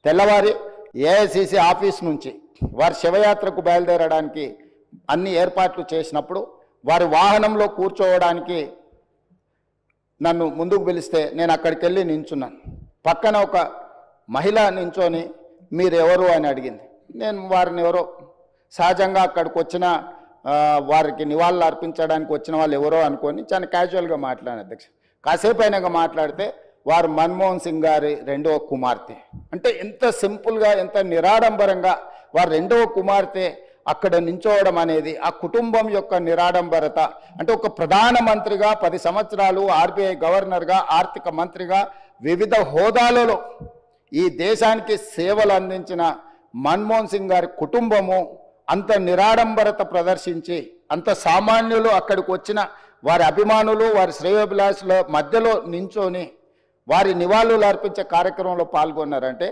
తెల్లవారి AICC office నుంచి వారి శివయాత్రకు బయలుదేరడానికి అన్ని ఏర్పాట్లు చేసినప్పుడు వారి వాహనంలో కూర్చోవడానికి నన్ను ముందుకు పిలిస్తే నేను అక్కడికి వెళ్ళి నించున్నాను. పక్కన ఒక మహిళ నించొని మీరు ఎవరు అని అడిగింది. నేను వారిని ఎవరో సహజంగా అక్కడికి వచ్చిన వారికి నివాళులు అర్పించడానికి వచ్చిన వాళ్ళు ఎవరో అనుకొని చాలా క్యాజువల్గా మాట్లాడాను అధ్యక్ష. కాసేపు అయినాక మాట్లాడితే వారు మన్మోహన్ సింగ్ గారి రెండవ కుమార్తె. అంటే ఎంత సింపుల్గా ఎంత నిరాడంబరంగా వారి రెండవ కుమార్తె అక్కడ నించోవడం అనేది ఆ కుటుంబం యొక్క నిరాడంబరత. అంటే ఒక ప్రధానమంత్రిగా 10 సంవత్సరాలు, ఆర్బీఐ గవర్నర్గా, ఆర్థిక మంత్రిగా వివిధ హోదాలలో ఈ దేశానికి సేవలు అందించిన మన్మోహన్ సింగ్ గారి కుటుంబము అంత నిరాడంబరత ప్రదర్శించి అంత సామాన్యులు అక్కడికి వచ్చిన వారి అభిమానులు వారి శ్రేయోభిలాషుల మధ్యలో నించొని వారి నివాళులు అర్పించే కార్యక్రమంలో పాల్గొన్నారంటే